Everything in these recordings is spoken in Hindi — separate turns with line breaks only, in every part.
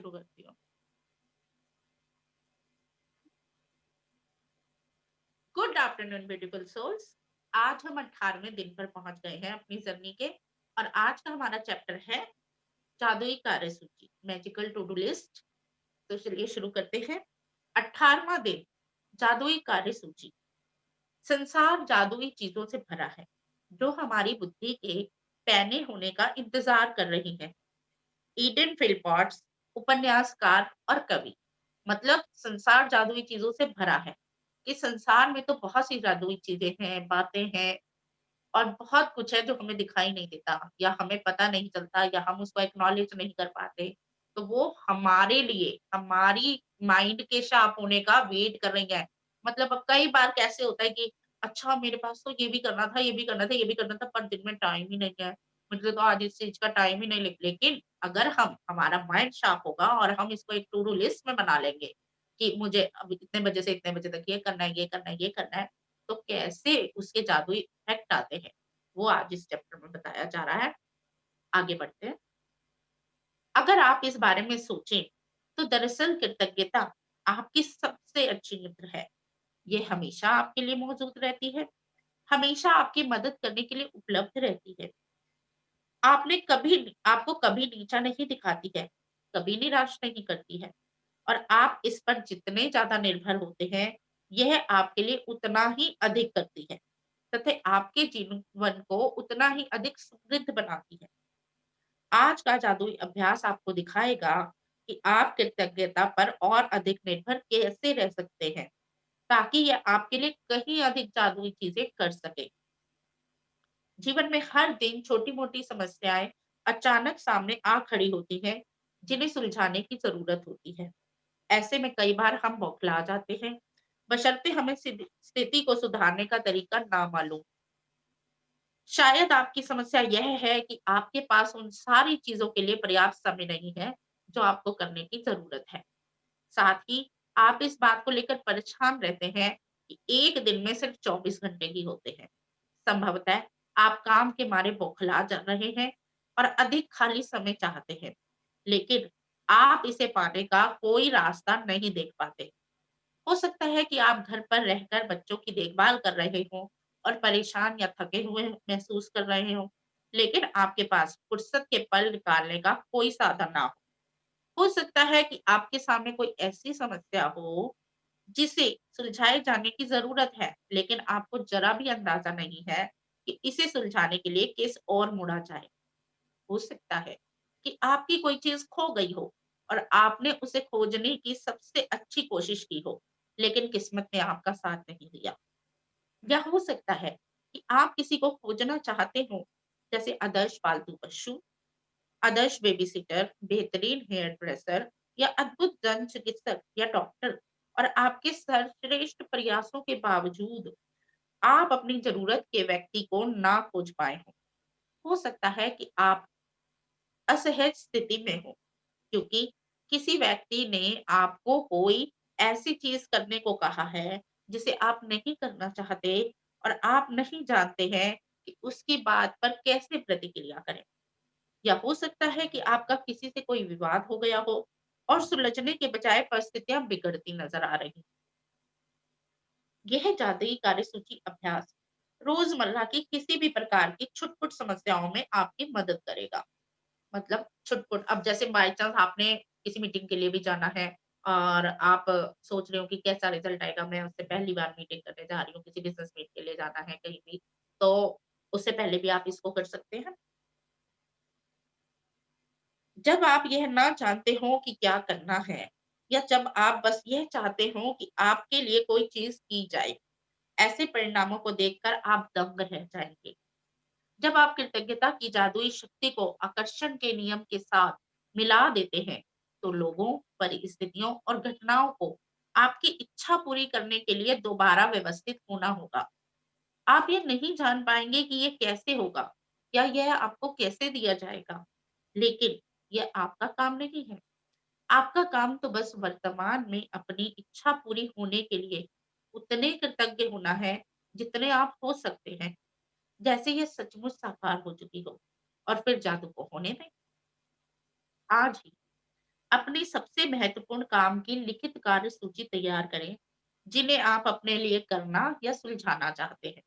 शुरू करती हूँ। Good afternoon beautiful souls. आज हम 18वें दिन पर पहुंच गए हैं अपनी जर्नी के। और आज का हमारा चैप्टर है जादुई कार्य सूची, मैजिकल टू डू लिस्ट। तो चलिए शुरू करते हैं। 18वां दिन, जादुई कार्य सूची। संसार जादुई चीजों से भरा है जो हमारी बुद्धि के पैने होने का इंतजार कर रही है। ईडन फिलपॉट्स, उपन्यासकार और कवि। मतलब संसार जादुई चीजों से भरा है। इस संसार में तो बहुत सी जादुई चीजें हैं, बातें हैं और बहुत कुछ है जो हमें दिखाई नहीं देता या हमें पता नहीं चलता या हम उसको एक्नॉलेज नहीं कर पाते। तो वो हमारे लिए, हमारी माइंड के शार्प होने का वेट कर रही है। मतलब अब कई बार कैसे होता है कि अच्छा मेरे पास तो ये भी करना था, ये भी करना था, ये भी करना था, पर दिन में टाइम ही नहीं है। मुझे तो आज इस चीज का टाइम ही नहीं। लेकिन अगर हम, हमारा माइंड शार्प होगा और हम इसको एक टू डू लिस्ट में बना लेंगे कि मुझे अब इतने बजे से इतने बजे तक ये करना है, ये करना है, ये करना है, तो कैसे उसके जादुई इफेक्ट आते हैं, वो आज इस चैप्टर में बताया जा रहा है। आगे बढ़ते हैं। अगर आप इस बारे में सोचें, तो दरअसल कृतज्ञता आपकी सबसे अच्छी मित्र है। ये हमेशा आपके लिए मौजूद रहती है, हमेशा आपकी मदद करने के लिए उपलब्ध रहती है। आपको कभी नीचा नहीं दिखाती है, कभी निराश नहीं करती है। और आप इस पर जितने ज़्यादा निर्भर होते हैं, यह आपके लिए उतना ही अधिक करती है, तथा आपके जीवन को उतना ही अधिक समृद्ध बनाती है। आज का जादुई अभ्यास आपको दिखाएगा कि आप कृतज्ञता पर और अधिक निर्भर कैसे रह सकते हैं, ताकि यह आपके लिए कहीं अधिक जादुई चीजें कर सके। जीवन में हर दिन छोटी-मोटी समस्याएं अचानक सामने आ खड़ी होती हैं, जिन्हें सुलझाने की जरूरत होती है। ऐसे में कई बार हम बौखला जाते हैं, बशर्ते हमें स्थिति को सुधारने का तरीका ना मालूम। शायद आपकी समस्या यह है कि आपके पास उन सारी चीजों के लिए पर्याप्त समय नहीं है जो आपको करने की जरूरत है। साथ ही आप इस बात को लेकर परेशान रहते हैं कि एक दिन में सिर्फ 24 घंटे ही होते हैं। संभवतः आप काम के मारे बौखला जा रहे हैं और अधिक खाली समय चाहते हैं, लेकिन आप इसे पाने का कोई रास्ता नहीं देख पाते। हो सकता है कि आप घर पर रहकर बच्चों की देखभाल कर रहे हों और परेशान या थके हुए महसूस कर रहे हों, लेकिन आपके पास फुर्सत के पल निकालने का कोई साधन ना हो। हो सकता है कि आपके सामने कोई ऐसी समस्या हो जिसे सुलझाए जाने की जरूरत है, लेकिन आपको जरा भी अंदाजा नहीं है कि इसे सुलझाने के लिए किस ओर मुड़ा जाए। हो सकता है कि आपकी कोई चीज खो गई हो और आपने उसे खोजने की सबसे अच्छी कोशिश की हो, लेकिन किस्मत ने आपका साथ नहीं दिया। या हो सकता है कि आप किसी को खोजना चाहते हो, जैसे आदर्श पालतू पशु, आदर्श बेबीसिटर, बेहतरीन हेयर ड्रेसर या अद्भुत दंत चिकित्सक या डॉक्टर, और आपके सर्वश्रेष्ठ प्रयासों के बावजूद आप अपनी जरूरत के व्यक्ति को ना खोज पाए हो। हो सकता है कि आप असहज स्थिति में हो क्योंकि किसी व्यक्ति ने आपको कोई ऐसी चीज करने को कहा है जिसे आप नहीं करना चाहते, और आप नहीं जानते हैं कि उसकी बात पर कैसे प्रतिक्रिया करें। या हो सकता है कि आपका किसी से कोई विवाद हो गया हो और सुलझने के बजाय परिस्थितियां बिगड़ती नजर आ रही। यह जादुई कार्यसूची अभ्यास रोजमर्रा की किसी भी प्रकार की छुटपुट समस्याओं में आपकी मदद करेगा। मतलब छुटपुट, अब जैसे बाय चांस आपने किसी मीटिंग के लिए भी जाना है और आप सोच रहे हो कि कैसा रिजल्ट आएगा, मैं उससे पहली बार मीटिंग करने जा रही हूँ, किसी बिजनेस मीट के लिए जाना है कहीं भी, तो उससे पहले भी आप इसको कर सकते हैं। जब आप यह ना जानते हो कि क्या करना है, या जब आप बस यह चाहते हो कि आपके लिए कोई चीज की जाए, ऐसे परिणामों को देखकर आप दंग रह जाएंगे। जब आप कृतज्ञता की जादुई शक्ति को आकर्षण के नियम के साथ मिला देते हैं, तो लोगों, परिस्थितियों और घटनाओं को आपकी इच्छा पूरी करने के लिए दोबारा व्यवस्थित होना होगा। आप ये नहीं जान पाएंगे कि ये कैसे होगा या यह आपको कैसे दिया जाएगा, लेकिन यह आपका काम नहीं है। आपका काम तो बस वर्तमान में अपनी इच्छा पूरी होने के लिए उतने कृतज्ञ होना है जितने आप हो सकते हैं, जैसे ये सचमुच साकार हो चुकी हो। और फिर जादू को होने दें। आज ही अपनी सबसे महत्वपूर्ण काम की लिखित कार्य सूची तैयार करें, जिन्हें आप अपने लिए करना या सुलझाना चाहते हैं।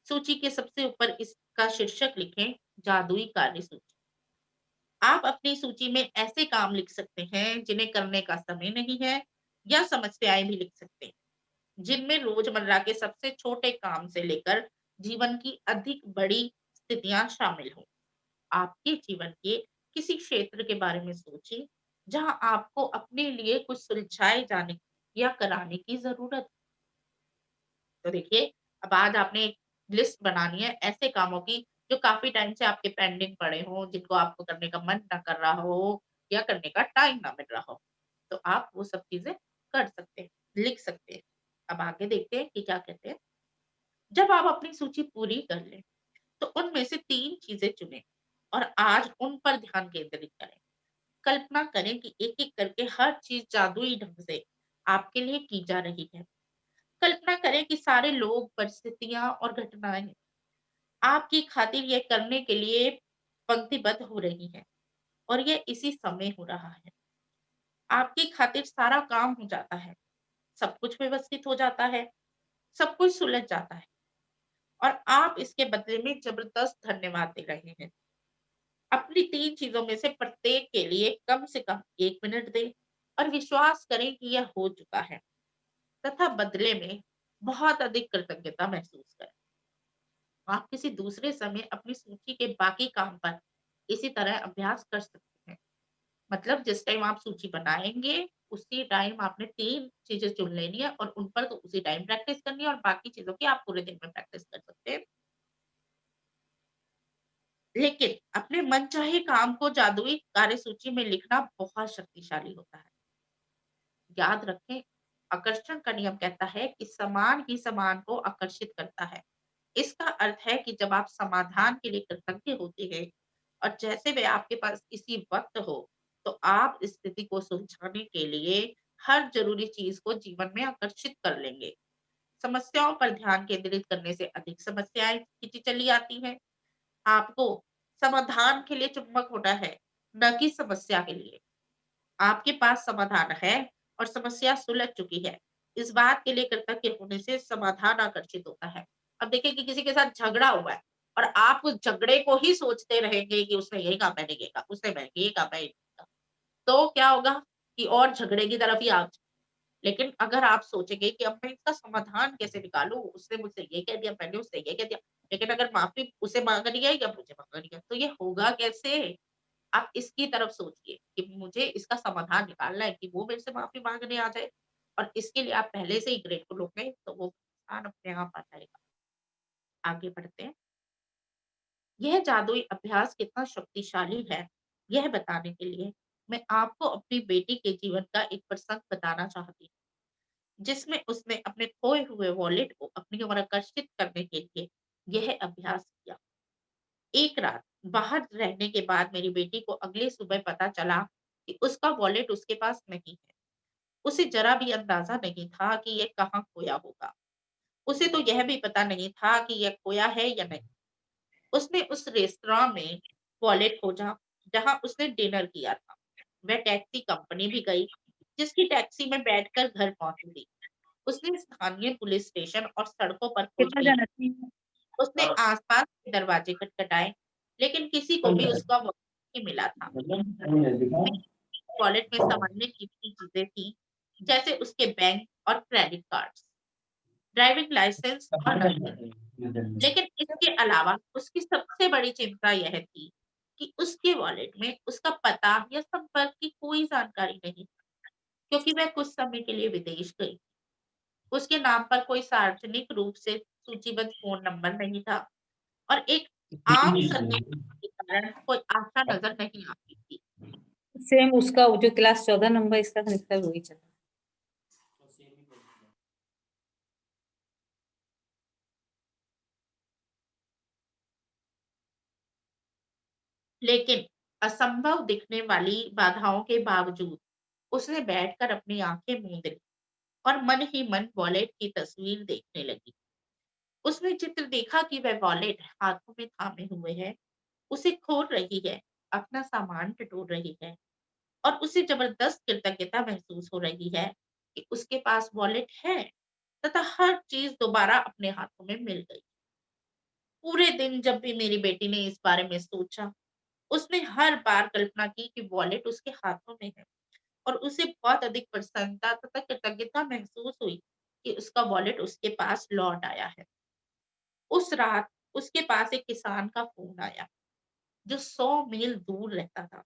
सूची के सबसे ऊपर इसका शीर्षक लिखें, जादुई कार्य सूची। आप अपनी सूची में ऐसे काम लिख सकते हैं जिन्हें करने का समय नहीं है, या समस्याएं भी लिख सकते हैं, जिनमें रोजमर्रा के सबसे छोटे काम से लेकर जीवन की अधिक बड़ी स्थितियां शामिल हों। आपके जीवन के किसी क्षेत्र के बारे में सोचिए, जहां आपको अपने लिए कुछ सुलझाए जाने या कराने की जरूरत है। तो देखिए, अब आज आपने एक लिस्ट बनानी है ऐसे कामों की जो काफ़ी टाइम से आपके पेंडिंग पड़े हों, जिनको आपको करने का मन ना कर रहा हो या करने का टाइम ना मिल रहा हो। तो आप वो सब चीज़ें कर सकते हैं, लिख सकते हैं। अब आगे देखते हैं कि क्या कहते हैं। जब आप अपनी सूची पूरी कर लें, तो उनमें से 3 चीज़ें चुनें और आज उन पर ध्यान केंद्रित करें। कल्पना करें कि एक-एक करके हर चीज़ जादुई ढंग से आपके लिए की जा रही है। कल्पना करें कि सारे लोग, परिस्थितियाँ और घटनाएँ आपकी खातिर ये करने के लिए पंक्तिबद्ध हो रही हैं, और ये इसी समय हो रहा है। आपकी खातिर सारा काम हो जाता है, सब कुछ व्यवस्थित हो जाता है, सब कुछ सुलझ जाता है, और आप इसके बदले में ज़बरदस्त धन्यवाद दे रहे हैं। अपनी 3 चीज़ों में से प्रत्येक के लिए कम से कम 1 मिनट दें और विश्वास करें कि यह हो चुका है, तथा बदले में बहुत अधिक कृतज्ञता महसूस करें। आप किसी दूसरे समय अपनी सूची के बाकी काम पर इसी तरह अभ्यास कर सकते हैं। मतलब जिस टाइम आप सूची बनाएँगे, उसी टाइम आपने 3 चीज़ें चुन लेनी है और उन पर तो उसी टाइम प्रैक्टिस करनी है, और बाकी चीज़ों की आप पूरे दिन में प्रैक्टिस कर सकते हैं। लेकिन अपने मनचाहे काम को जादुई कार्यसूची में लिखना बहुत शक्तिशाली होता है। याद रखें, आकर्षण का नियम कहता है कि समान ही समान को आकर्षित करता है। इसका अर्थ है कि जब आप समाधान के लिए कृतज्ञ होते हैं और जैसे वे आपके पास इसी वक्त हो, तो आप इस स्थिति को सुलझाने के लिए हर जरूरी चीज को जीवन में आकर्षित कर लेंगे। समस्याओं पर ध्यान केंद्रित करने से अधिक समस्याएं खींची चली आती हैं। आपको समाधान के लिए चुंबक होना है, न कि समस्या के लिए। आपके पास समाधान है और समस्या सुलझ चुकी है। इस बात के लिए कृतज्ञ होने से समाधान आकर्षित होता है। अब देखिए कि किसी के साथ झगड़ा हुआ है और आप उस झगड़े को ही सोचते रहेंगे कि उसने ये कहा, मैंने ये कहा, उसने मैं ये कहा, मैं ये कहा। तो क्या होगा कि और झगड़े की तरफ ही आप। लेकिन अगर आप सोचेंगे कि अब मैं इसका समाधान कैसे निकालूँ? उसने मुझसे ये कह दिया, मैंने उससे ये कह दिया। लेकिन अगर माफ़ी उसे माँगनी है या मुझे माँगनी है, तो ये होगा कैसे? आप इसकी तरफ सोचिए कि मुझे इसका समाधान निकालना है कि वो मेरे से माफ़ी माँगने आ जाए, और इसके लिए आप पहले से ही ग्रेटफुल हो गए, तो वो समाधान अपने आप आ जाएगा। आगे बढ़ते हैं। यह जादुई अभ्यास कितना शक्तिशाली है, यह बताने के लिए मैं आपको अपनी बेटी के जीवन का एक प्रसंग बताना चाहती हूँ, जिसमें उसने अपने खोए हुए वॉलेट को अपनी ओर आकर्षित करने के लिए यह अभ्यास किया। एक रात बाहर रहने के बाद मेरी बेटी को अगली सुबह पता चला कि उसका वॉलेट उसके पास नहीं है। उसे जरा भी अंदाजा नहीं था कि यह कहाँ खोया होगा। उसे तो यह भी पता नहीं था कि यह खोया है या नहीं। उसने उस रेस्तरां में वॉलेट खोजा जहां उसने डिनर किया था। वह टैक्सी कंपनी भी गई, जिसकी टैक्सी में बैठकर घर पहुंची। उसने स्थानीय पुलिस स्टेशन और सड़कों पर
कितना
खोजबीन
जाना
की।
चाहिए?
उसने आसपास के दरवाजे खटखटाए, लेकिन किसी को भी उसका वॉलेट नहीं मिला था। वॉलेट में सामान्य कीमती चीजें थी, जैसे उसके बैंक और क्रेडिट कार्ड्स, ड्राइविंग लाइसेंस और नकदी। लेकिन इसके अलावा उसकी सबसे बड़ी चिंता यह थी कि उसके वॉलेट में उसका पता या संपर्क की कोई जानकारी नहीं, क्योंकि वह कुछ समय के लिए विदेश गई। उसके नाम पर कोई सार्वजनिक रूप से सूचीबद्ध फ़ोन नंबर नहीं था, और एक आम सरनेम के कारण कोई आशा नज़र नहीं आती थी।
सेम उसका जो क्लास 14 नंबर इसका था, इसका भी वही चला।
लेकिन असंभव दिखने वाली बाधाओं के बावजूद उसने बैठकर अपनी आँखें मूंद ली और मन ही मन वॉलेट की तस्वीर देखने लगी। उसने चित्र देखा कि वह वॉलेट हाथों में थामे हुए है, उसे खोल रही है, अपना सामान टटोल रही है, और उसे जबरदस्त कृतज्ञता महसूस हो रही है कि उसके पास वॉलेट है तथा हर चीज दोबारा अपने हाथों में मिल गई। पूरे दिन जब भी मेरी बेटी ने इस बारे में सोचा, उसने हर बार कल्पना की कि वॉलेट उसके हाथों में है और उसे बहुत अधिक प्रसन्नता तथा कृतज्ञता महसूस हुई कि उसका वॉलेट उसके पास लौट आया है। उस रात उसके पास एक किसान का फोन आया जो 100 मील दूर रहता था।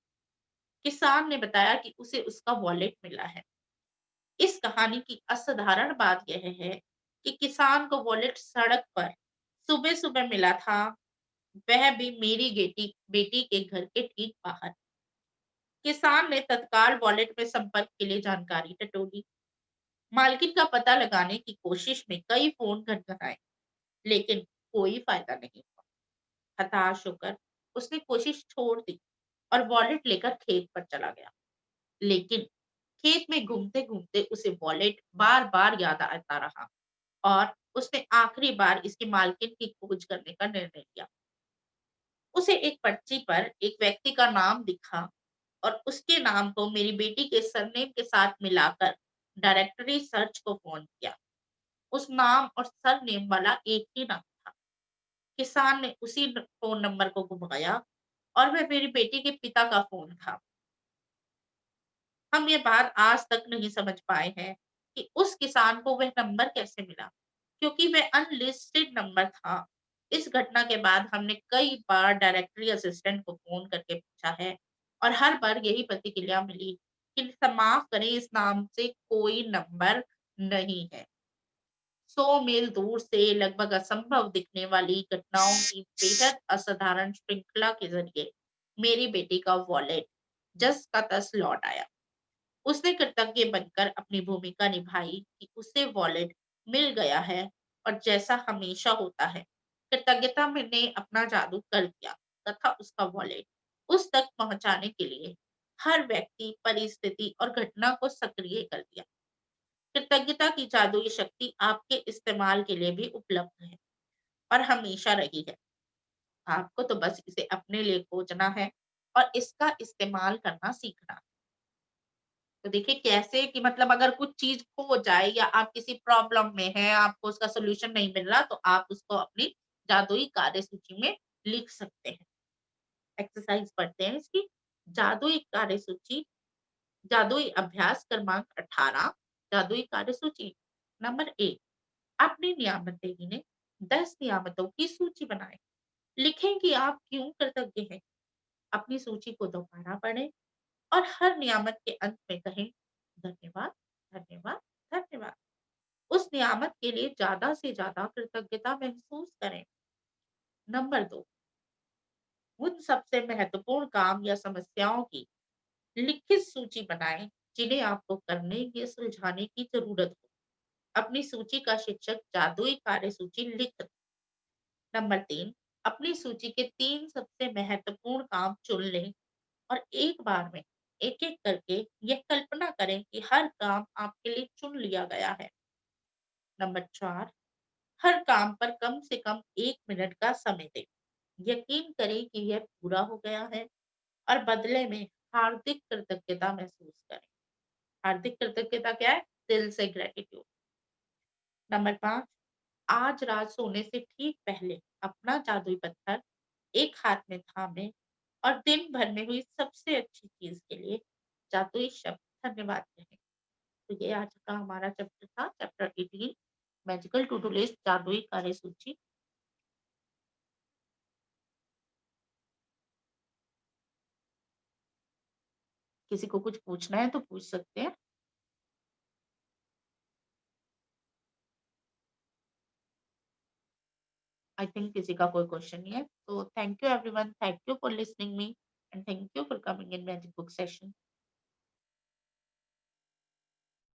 किसान ने बताया कि उसे उसका वॉलेट मिला है। इस कहानी की असाधारण बात यह है कि किसान को वॉलेट सड़क पर सुबह-सुबह मिला था, वह भी मेरी बेटी बेटी के घर के ठीक बाहर। किसान ने तत्काल वॉलेट में संपर्क के लिए जानकारी टटोली। मालकिन का पता लगाने की कोशिश में कई फोन खटखटाए, लेकिन कोई फायदा नहीं हुआ। हताश होकर उसने कोशिश छोड़ दी और वॉलेट लेकर खेत पर चला गया। लेकिन खेत में घूमते-घूमते उसे वॉलेट बार-बार याद आता रहा और उसने आखिरी बार इसकी मालकिन की खोज करने का निर्णय लिया। उसे एक पर्ची पर एक व्यक्ति का नाम दिखा और उसके नाम को मेरी बेटी के सरनेम के साथ मिलाकर डायरेक्टरी सर्च को फोन किया। उस नाम और सरनेम वाला एक ही नाम था। किसान ने उसी फोन नंबर को घुमाया और वह मेरी बेटी के पिता का फोन था। हम ये बात आज तक नहीं समझ पाए हैं कि उस किसान को वह नंबर कैसे मिला, क्योंकि वह अनलिस्टेड नंबर था। इस घटना के बाद हमने कई बार डायरेक्टरी असिस्टेंट को फोन करके पूछा है और हर बार यही प्रतिक्रिया मिली कि माफ करें, इस नाम से कोई नंबर नहीं है। 100 मील दूर से लगभग असंभव दिखने वाली घटनाओं की बेहद असाधारण श्रृंखला के जरिए मेरी बेटी का वॉलेट जस का तस लौट आया। उसने कृतज्ञ बनकर अपनी भूमिका निभाई कि उसे वॉलेट मिल गया है और जैसा हमेशा होता है, कृतज्ञता में ने अपना जादू कर दिया तथा उसका वॉलेट उस तक पहुंचाने के लिए हर व्यक्ति, परिस्थिति और घटना को सक्रिय कर दिया। कृतज्ञता की जादुई शक्ति आपके इस्तेमाल के लिए भी उपलब्ध है और हमेशा रही है। आपको तो बस इसे अपने लिए खोजना है और इसका इस्तेमाल करना सीखना है। तो देखिए कैसे कि मतलब अगर कुछ चीज़ खो जाए या आप किसी प्रॉब्लम में हैं, आपको उसका सॉल्यूशन नहीं मिल रहा, तो आप उसको अपनी जादुई कार्यसूची में लिख सकते हैं। एक्सरसाइज पढ़ते हैं इसकी। जादुई कार्यसूची, जादुई अभ्यास क्रमांक 18, जादुई कार्यसूची। नंबर 1, अपनी नियामतें गिनें, 10 नियामतों की सूची बनाएँ। लिखें कि आप क्यों कृतज्ञ हैं। अपनी सूची को दोबारा पढ़ें और हर नियामत के अंत में कहें, धन्यवाद, धन्यवाद, धन्यवाद। उस नियामत के लिए ज़्यादा से ज़्यादा कृतज्ञता महसूस करें। नंबर 2, उन सबसे महत्वपूर्ण काम या समस्याओं की लिखित सूची बनाएं जिन्हें आपको करने या सुलझाने की ज़रूरत हो। अपनी सूची का शीर्षक जादुई कार्यसूची लिख दें। नंबर 3, अपनी सूची के 3 सबसे महत्वपूर्ण काम चुन लें और एक बार में एक-एक करके यह कल्पना करें कि हर काम आपके लिए चुन लिया गया है। नंबर 4, हर काम पर कम से कम 1 मिनट का समय दें। यकीन करें कि यह पूरा हो गया है और बदले में हार्दिक कृतज्ञता महसूस करें। हार्दिक कृतज्ञता क्या है? दिल से ग्रैटिट्यूड। नंबर 5, आज रात सोने से ठीक पहले अपना जादुई पत्थर एक हाथ में थामे और दिन भर में हुई सबसे अच्छी चीज के लिए जादुई शब्द धन्यवाद कहें। तो ये आज का हमारा चैप्टर था, chapter 18, magical to do list, जादुई कार्यसूची। किसी को कुछ पूछना है तो पूछ सकते हैं। आई थिंक किसी का कोई क्वेश्चन नहीं है। तो thank you everyone, thank you for listening me and thank you for coming in magic book session.